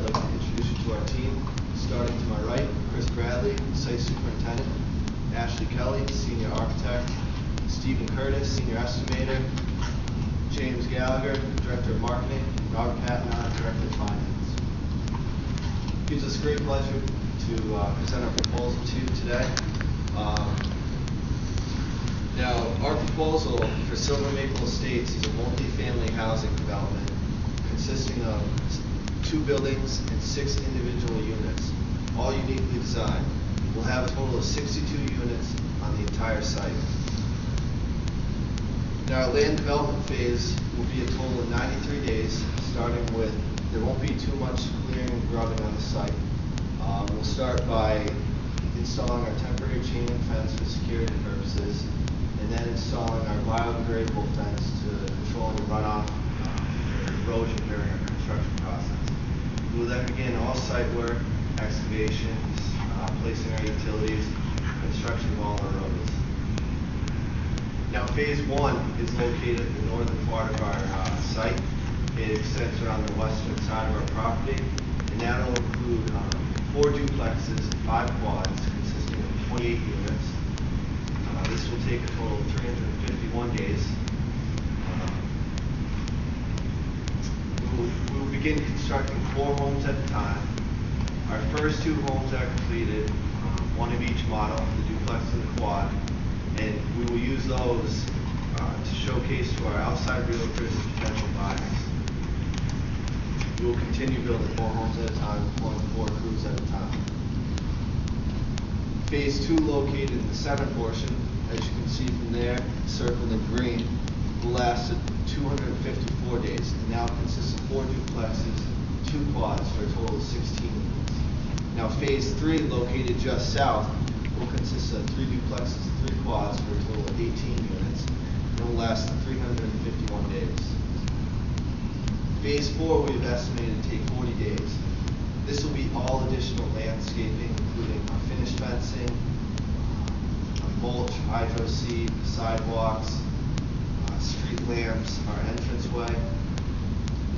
I'd like to introduce you to our team. Starting to my right, Chris Bradley, Site Superintendent, Ashley Kelly, Senior Architect, Stephen Curtis, Senior Estimator, James Gallagher, Director of Marketing, Robert Patenaude, Director of Finance. It gives us great pleasure to present our proposal to you today. Now, our proposal for Silver Maple Estates is a multi-family housing development consisting of 2 buildings and 6 individual units, all uniquely designed. We'll have a total of 62 units on the entire site. Now, our land development phase will be a total of 93 days, starting with, there won't be too much clearing and grubbing on the site. We'll start by installing our temporary chain link fence for security purposes, and then installing our biodegradable fence to control any runoff or erosion during our construction process. We will then begin all site work, excavations, placing our utilities, construction of all our roads. Now, phase 1 is located in the northern part of our site. It extends around the western side of our property, and that will include 4 duplexes and 5 quads consisting of 28 units. This will take a total of 351 days. We will begin constructing 4 homes at a time. Our first 2 homes are completed, 1 of each model, the duplex and the quad, and we will use those to showcase to our outside realtors and potential buyers. We will continue building 4 homes at a time, employing 4 crews at a time. Phase 2, located in the center portion, as you can see from there, circled in green, will last 254 days, and now consists of 4 duplexes, 2 quads for a total of 16 units. Now, phase 3, located just south, will consist of 3 duplexes, 3 quads for a total of 18 units, and will last 351 days. Phase 4 we have estimated to take 40 days. This will be all additional landscaping, including our finished fencing, mulch, hydro seed, sidewalks, street lamps, our entranceway.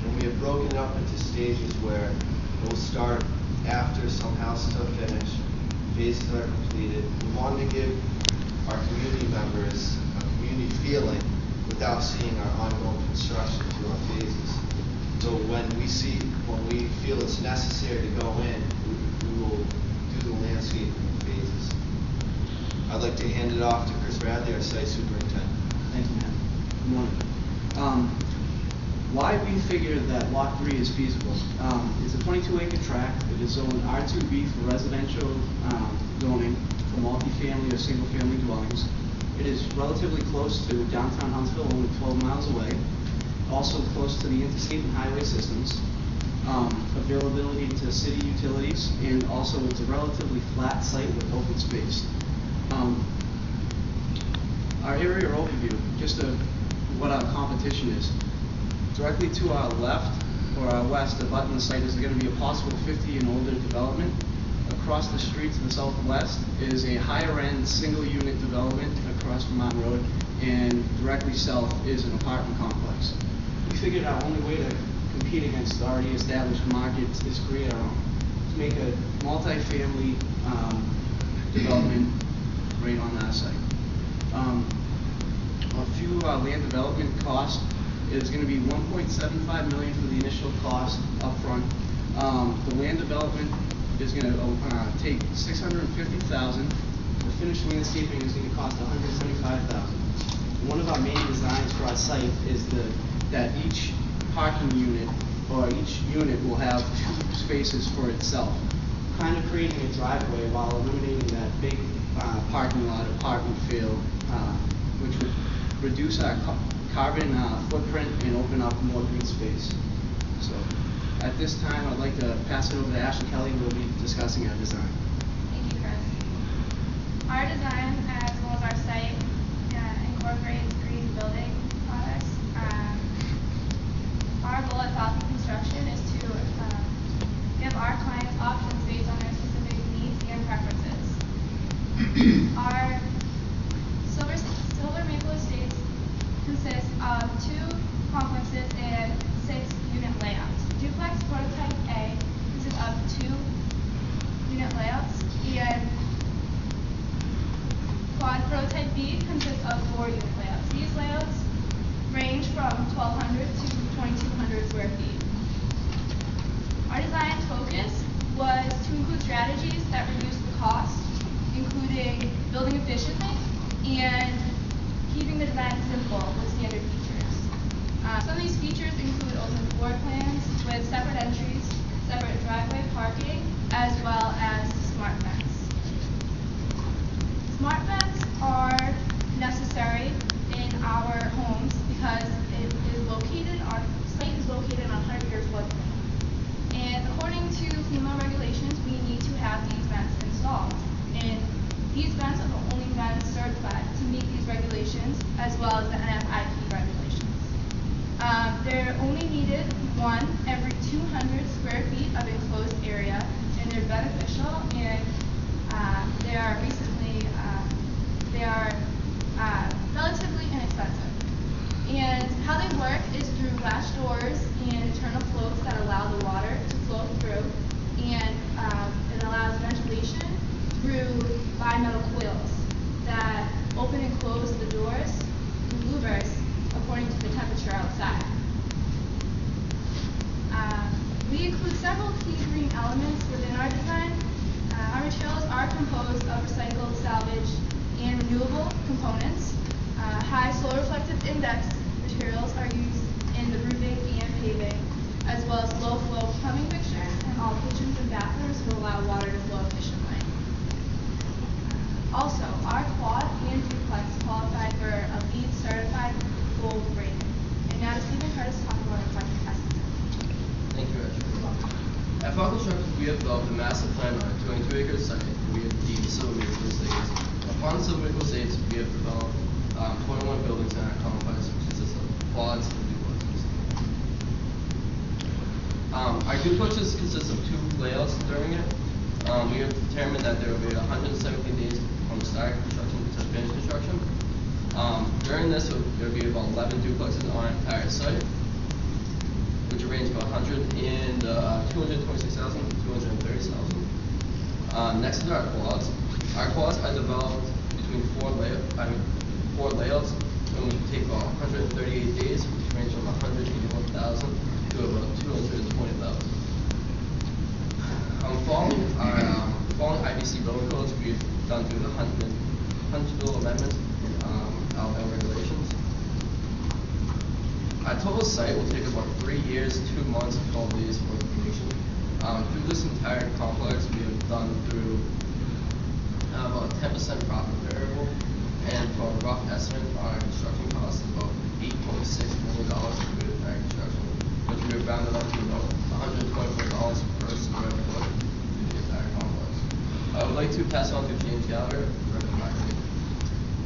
And we have broken it up into stages where we'll start after some houses are finished, phases are completed. We wanted to give our community members a community feeling without seeing our ongoing construction through our phases. So when we feel it's necessary to go in, we will do the landscaping in phases. I'd like to hand it off to Chris Bradley, our site superintendent. Thank you, Matt. Good morning. Why we figured that Lot 3 is feasible. It's a 22-acre tract. It is zoned R2B for residential zoning for multifamily or single-family dwellings. It is relatively close to downtown Huntsville, only 12 miles away. Also close to the interstate and highway systems. Availability to city utilities, and also it's a relatively flat site with open space. Our area overview, just what our competition is. Directly to our left or our west, abutting the site, is going to be a possible 50 and older development. Across the street to the southwest is a higher end single unit development across from Mountain Road, and directly south is an apartment complex. We figured our only way to compete against the already established markets is create our own. To make a multi-family development right on that site. A few land development costs is going to be $1.75 million for the initial cost up front. The land development is going to take $650,000. The finished landscaping is going to cost $175,000. One of our main designs for our site is that each parking unit or each unit will have 2 spaces for itself, kind of creating a driveway while eliminating that big parking lot apartment feel, which would reduce our carbon footprint and open up more green space. So at this time, I'd like to pass it over to Ashley Kelly, who will be discussing our design. Thank you, Chris. Our design, as well as our site, incorporates green building products. Our goal at Falcon Construction is to give our clients options based on their specific needs and preferences. Our Silver Maple Estates consists of 2 complexes and 6 unit layouts. Duplex prototype A RCMC consists of 4 unit layouts. These layouts range from 1,200 to 2,200 square feet. Our design focus was to include strategies that reduce the cost, including building efficiently and keeping the design simple with standard features. Some of these features include open floor plans with separate entries, separate driveway parking, as well as smart vents. Smart vents are necessary in our homes because our site is located on 100-year floodplain. And according to FEMA regulations, we need to have these vents installed. And these vents are the only vents certified to meet these regulations, as well as the NAHB regulations. They're only needed one every 200 square feet of enclosed area, and they're beneficial, and they are relatively inexpensive. And how they work is through latch doors and internal floats that allow the water to flow through, and it allows ventilation through bimetal coils that open and close the doors through louvers according to the temperature outside. We include several key green elements within our design. Our materials are composed of recycled, salvaged, and renewable components. High solar reflective index materials are used in the roofing and paving, as well as low flow plumbing fixtures in all kitchens and bathrooms to allow water to flow efficiently. Also, our quad and duplex qualify for a LEED certified gold rating. And now to Stephen Curtis talk about our project estimate. Thank you, Rachel. At Falcon Construction, we have developed a master plan on a 22-acre site, and we have deemed civil vehicle estates. Upon civil vehicle estates, we have developed 21 buildings in our complex, which consists of quads and duplexes. Our duplexes consist of 2 layouts during it. We have determined that there will be 117 days from the start of construction to finish construction. During this, there will be about 11 duplexes on our entire site, which range from 226,000 to 230,000. Next is our quads. Our quads are developed between 4 layouts, and we take about 138 days, which range from 181,000 to about 220,000. Following IBC building codes, we've done through the Huntsville amendments and regulations. Our total site will take about 3 years, 2 months, and 12 days for completion. Through this entire complex, we have done through about 10% profit variable, and for a rough estimate, our construction cost is about $8.6 million through the entire construction, which we have rounded up to about $124 per square foot through the entire complex. I would like to pass on to James Gallagher, Director of Marketing.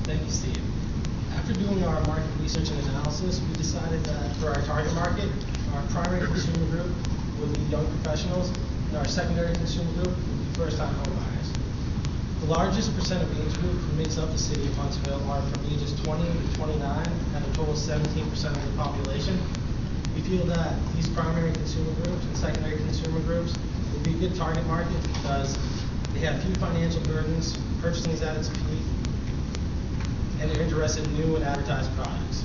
Thank you, Steve. After doing our market research and analysis, we decided that for our target market, our primary consumer group would be young professionals, and our secondary consumer group would be first-time home buyers. The largest percent of age group who makes up the city of Huntsville are from ages 20 to 29, and a total of 17% of the population. We feel that these primary consumer groups and secondary consumer groups will be a good target market because they have few financial burdens, purchasing is at its peak, and they're interested in new and advertised products.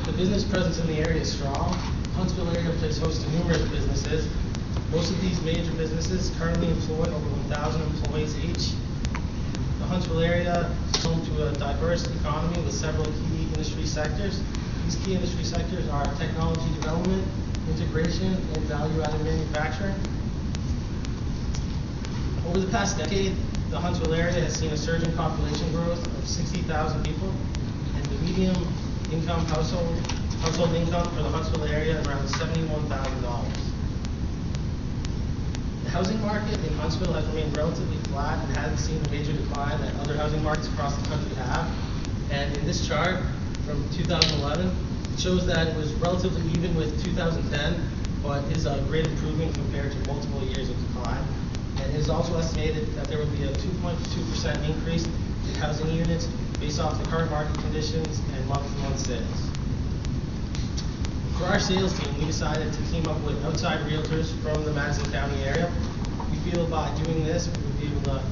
The business presence in the area is strong. Huntsville area plays host to numerous businesses. Most of these major businesses currently employ over 1,000 employees each. The Huntsville area is home to a diverse economy with several key industry sectors. These key industry sectors are technology development, integration, and value-added manufacturing. Over the past decade, the Huntsville area has seen a surge in population growth of 60,000 people, and the median income household income for the Huntsville area is around $71,000. The housing market in Huntsville has remained relatively flat and hasn't seen the major decline that other housing markets across the country have. And in this chart from 2011, it shows that it was relatively even with 2010, but is a great improvement compared to multiple years of decline. And it is also estimated that there will be a 2.2% increase in housing units based off the current market conditions and month-to-month sales. For our sales team, we decided to team up with outside realtors from the Madison County area. We feel by doing this, we would be able to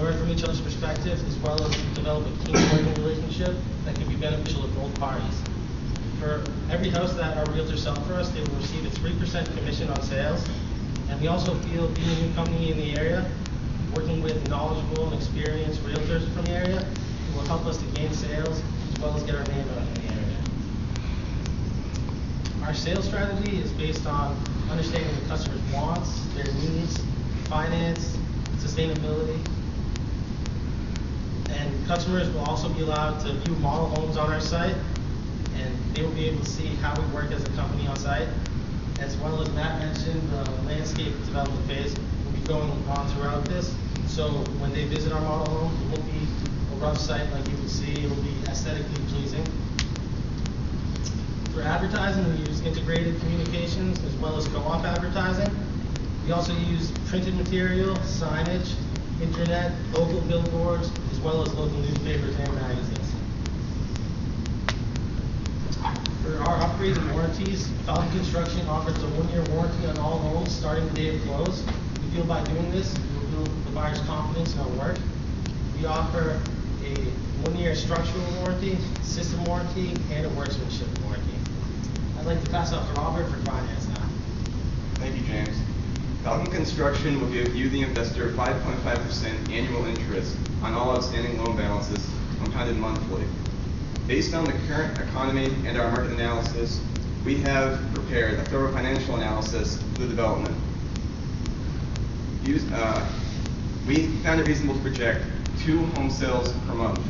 learn from each other's perspectives, as well as develop a team working relationship that can be beneficial to both parties. For every house that our realtors sell for us, they will receive a 3% commission on sales. And we also feel, being a new company in the area, working with knowledgeable and experienced realtors from the area, will help us to gain sales as well as get our name out in the area. Our sales strategy is based on understanding the customer's wants, their needs, finance, sustainability. And customers will also be allowed to view model homes on our site, and they will be able to see how we work as a company on site. As well as Matt mentioned, the landscape development phase will be going on throughout this. So when they visit our model home, it won't be a rough site like you would see. It will be aesthetically pleasing. For advertising, we use integrated communications as well as co-op advertising. We also use printed material, signage, internet, local billboards, as well as local newspapers and magazines. For our upgrades and warranties, Falcon Construction offers a 1-year warranty on all homes starting the day of close. We feel by doing this, we will build the buyer's confidence in our work. We offer a 1-year structural warranty, system warranty, and a workmanship warranty. I'd like to pass off to Robert for finance now. Thank you, James. Falcon Construction will give you, the investor, 5.5% annual interest on all outstanding loan balances, compounded monthly. Based on the current economy and our market analysis, we have prepared a thorough financial analysis for the development. We found it reasonable to project 2 home sales per month.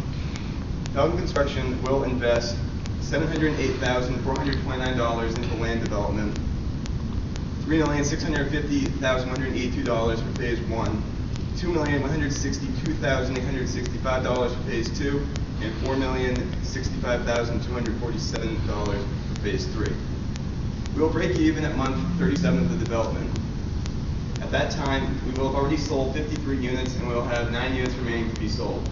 Falcon Construction will invest $708,429 into land development, $3,650,182 for phase 1, $2,162,865 for phase 2, and $4,065,247 for phase 3. We will break even at month 37 of the development. At that time, we will have already sold 53 units and we will have 9 units remaining to be sold.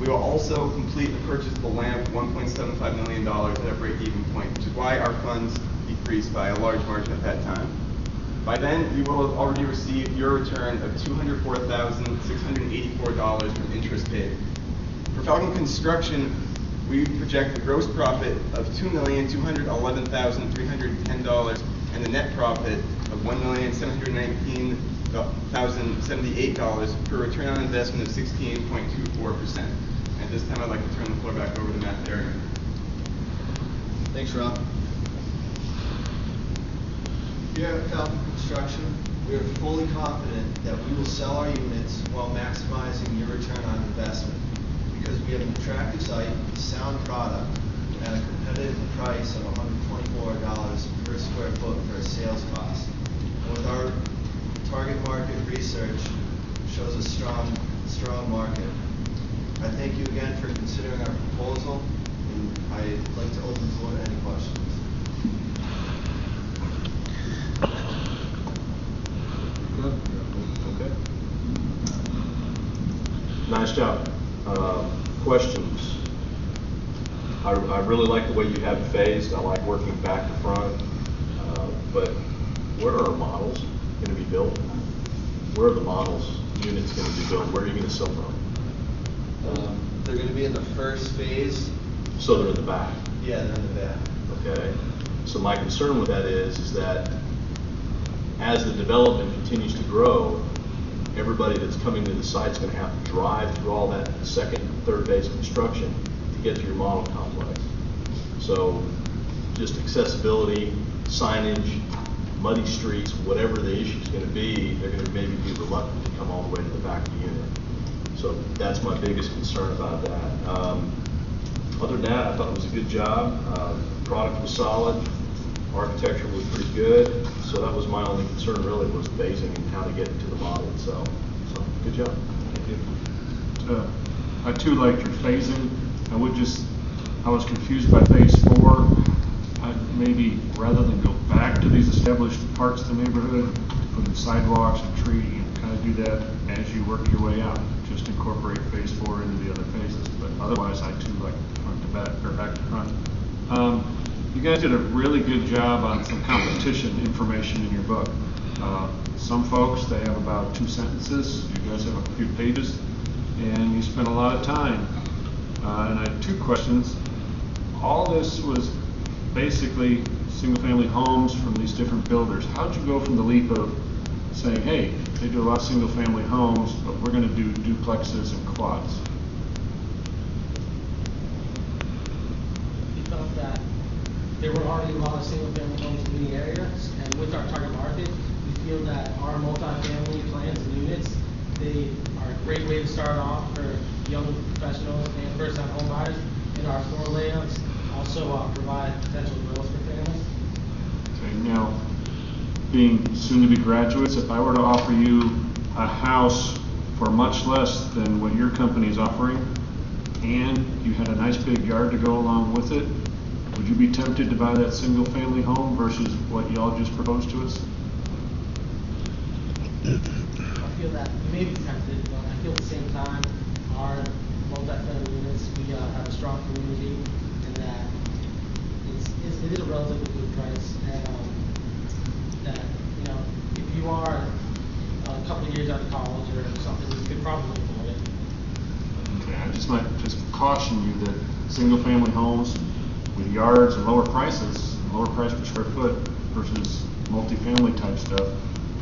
We will also complete the purchase of the land for $1.75 million at our break-even point, which is why our funds decreased by a large margin at that time. By then, you will have already received your return of $204,684 from interest paid. For Falcon Construction, we project a gross profit of $2,211,310 and the net profit of $1,719,078 for a return on investment of 16.24%. At this time, I'd like to turn the floor back over to Matt Tharion. Thanks, Rob. Here at Falcon Construction, we are fully confident that we will sell our units while maximizing your return on investment because we have an attractive site, sound product, at a competitive price of $124 per square foot for a sales cost. And with our target market research shows a strong market. I thank you again for considering our proposal, and I'd like to open the floor to any questions. Good. Okay. Nice job. Questions? I really like the way you have it phased. I like working back to front. But where are our models going to be built? Where are the models units going to be built? Where are you going to sell from? They're going to be in the first phase. So they're in the back? Yeah, they're in the back. Okay. So my concern with that is that as the development continues to grow, everybody that's coming to the site is going to have to drive through all that second and third phase of construction to get to your model complex. So just accessibility, signage, muddy streets, whatever the issue is going to be, they're going to maybe be reluctant to come all the way to the back of the unit. So that's my biggest concern about that. Other than that, I thought it was a good job. Product was solid. Architecture was pretty good. So that was my only concern really, was phasing and how to get into the model itself. So good job. Thank you. I too liked your phasing. I was confused by phase 4. Maybe rather than go back to these established parts of the neighborhood, put in sidewalks and tree, kind of do that as you work your way out. Just incorporate phase 4 into the other phases. But otherwise, I too like front to back or back to front. You guys did a really good job on some competition information in your book. Some folks, they have about 2 sentences. You guys have a few pages. and you spent a lot of time. And I have two questions. All this was basically single-family homes from these different builders. How'd you go from the leap of saying, hey, they do a lot of single-family homes, but we're going to do duplexes and quads? We felt that there were already a lot of single-family homes in the area, and with our target market, we feel that our multifamily plans and units, they are a great way to start off for young professionals and first-time home buyers. And our floor layouts also provide potential growth for families. Okay, now, being soon-to-be graduates, if I were to offer you a house for much less than what your company is offering, and you had a nice big yard to go along with it, would you be tempted to buy that single-family home versus what y'all just proposed to us? I feel that we may be tempted, but I feel at the same time, our multi-family units, we have a strong community, and that it is a relatively good price, and that, you know, if you are a couple of years out of college or something, you could probably afford it. Okay, I just might just caution you that single-family homes with yards and lower prices, lower price per square foot versus multifamily type stuff,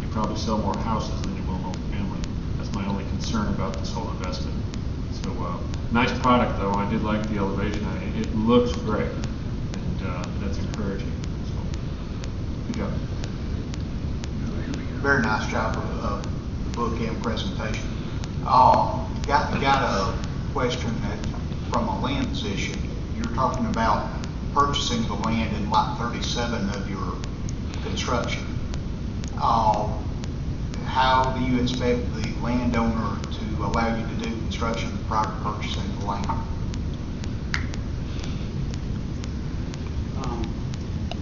you probably sell more houses than you will multifamily. That's my only concern about this whole investment. So, nice product though. I did like the elevation. It looks great, and that's encouraging. So, good job. Very nice job of the book and presentation. Got a question from a land position. You're talking about purchasing the land in lot 37 of your construction. How do you expect the landowner to allow you to do construction prior to purchasing the land?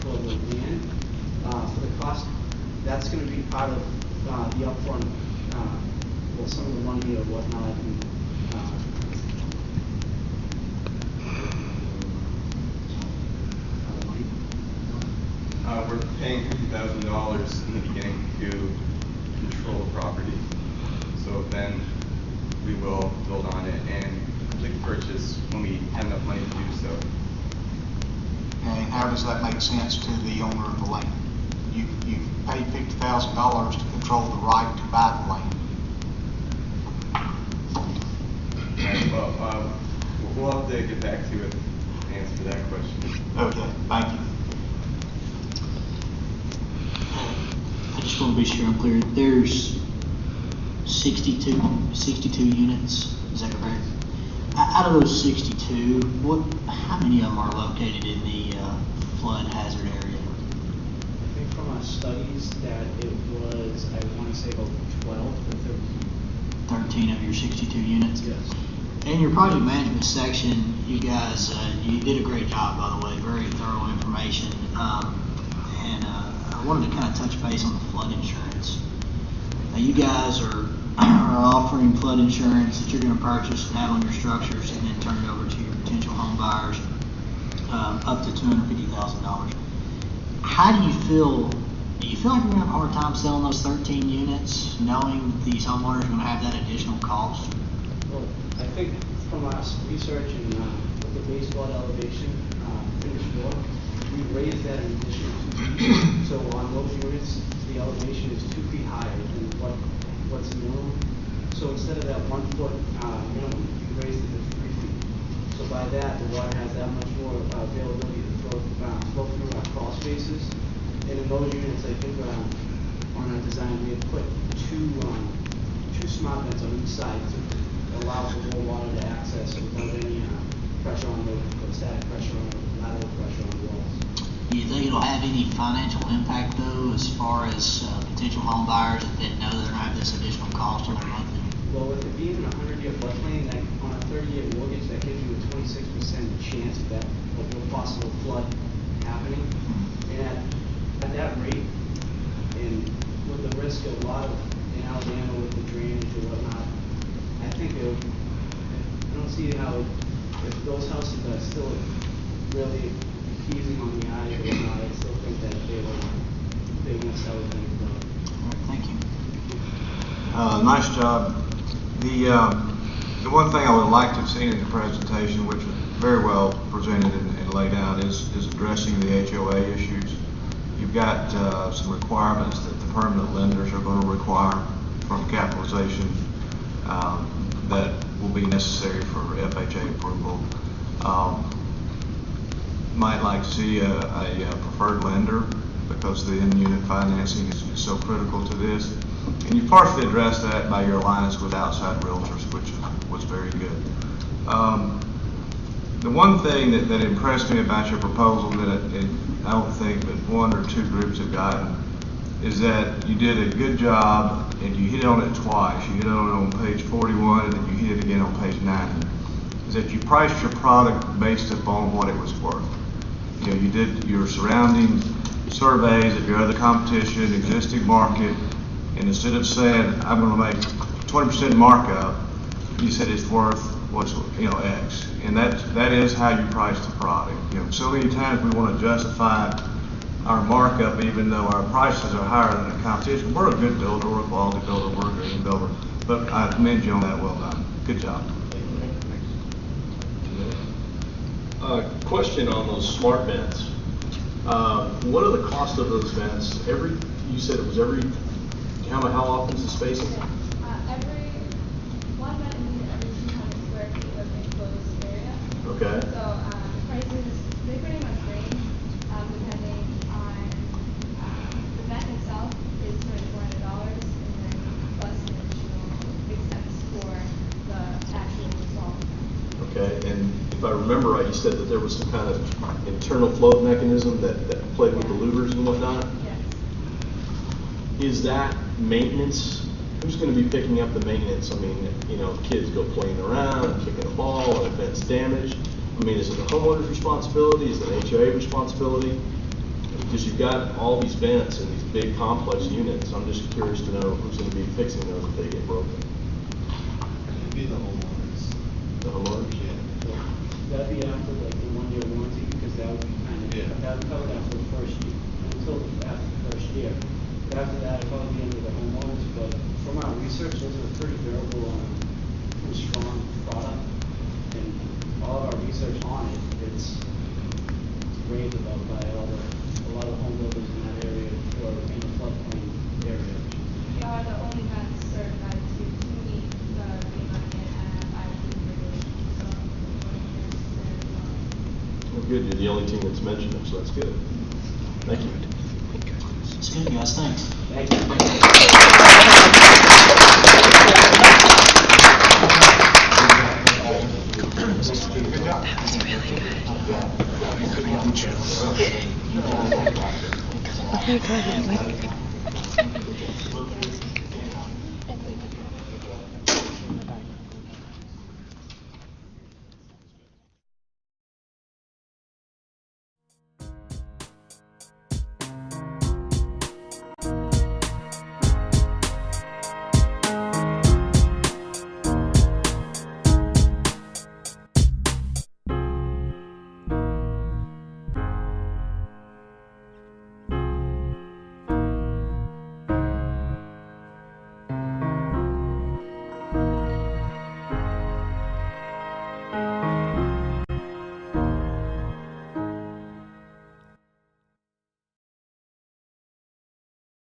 For the land, for the cost, that's going to be part of the upfront, well, some of the money or whatnot. We're paying $50,000 in the beginning to control the property. So then we will build on it and complete the purchase when we have enough money to do so. And how does that make sense to the owner of the land? You paid $50,000 to control the right to buy the land. Right, well, we'll have to get back to you with the answer to that question. Okay, thank you. I just want to be sure I'm clear. There's 62 units, is that correct? Out of those 62, how many of them are located in the flood hazard area? I think from our studies that it was, I want to say about 12 to 13. 13 of your 62 units? Yes. In your project management section, you guys, you did a great job, by the way, very thorough information. I wanted to kind of touch base on the flood insurance. Now, you guys are offering flood insurance that you're going to purchase and have on your structures and then turn it over to your potential home buyers up to $250,000. How do you feel? Do you feel like you're going to have a hard time selling those 13 units knowing these homeowners are going to have that additional cost? Well, I think from our research and with the base flood elevation finished floor, we raised that an additional 2 feet. So on those units, the elevation is 2 feet higher than what's minimum. So instead of that 1 foot minimum, we raised it to 3 feet. So by that, the water has that much more availability to flow through our crawl spaces. And in those units, I think on our design, we had put two smart vents on each side to allow for more water to access without any pressure on the static pressure on the lateral pressure on the walls. Do you think it'll have any financial impact though, as far as potential home buyers that didn't know they're going to have this additional cost on their monthly? Well, with it being a 100-year floodplain, that on a 30-year mortgage, that gives you a 26% chance of a possible flood happening. And at that rate, and with the risk of a lot of in Alabama with the drainage and whatnot, I think I don't see how if those houses are still really easing on the eye or whatnot, I still think that they won't sell it anymore. All right, thank you. Nice job. The one thing I would like to have seen in the presentation, which was very well presented and laid out, is addressing the HOA issues. You've got some requirements that the permanent lenders are going to require from capitalization that will be necessary for FHA approval. Might like to see a preferred lender because the in-unit financing is so critical to this. And you partially addressed that by your alliance with outside realtors, which was very good. The one thing that impressed me about your proposal that I don't think that one or two groups have gotten is that you did a good job and you hit on it twice. You hit on it on page 41 and then you hit it again on page 90. Is that you priced your product based upon what it was worth. You know, you did your surrounding surveys of your other competition, existing market, and instead of saying, I'm going to make 20% markup, you said it's worth what's, you know, X. And that is how you price the product. You know, so many times we want to justify our markup even though our prices are higher than the competition. We're a good builder, we're a quality builder, we're a green builder. But I commend you on that. Well done. Good job. Question on those smart vents. What are the cost of those vents? You said it was how often is the spacing? Every one vent is every 200 square feet of enclosed area. Okay. So prices, they pretty much range depending on the vent itself is $2,400 and then plus an additional expense for the actual installed vent. Okay, and if I remember right, you said that there was some kind of internal flow mechanism that played with the louvers and whatnot? Yes. Is that maintenance? Who's going to be picking up the maintenance? I mean, you know, kids go playing around, kicking a ball, and the vent's damaged. I mean, is it the homeowner's responsibility? Is it an HOA responsibility? Because you've got all these vents and these big complex units. I'm just curious to know who's going to be fixing those if they get broken. It'd be the homeowners. The homeowners? Yeah. That'd be after like the 1 year warranty, because that would be kind of, that would cover after the first year, until after the first year. But after that, it'd probably be under the homeowners, but from our research, those are pretty durable and strong product. And all of our research on it, it's raved about by a lot of home builders in that area or in the floodplain area. We are the only vents certified to meet the Green Bucket and NAHB regulations. So Well, good. You're the only team that's mentioned them, so that's good. Thank you. It's good, guys. Thanks. Thank you. Okay, go ahead.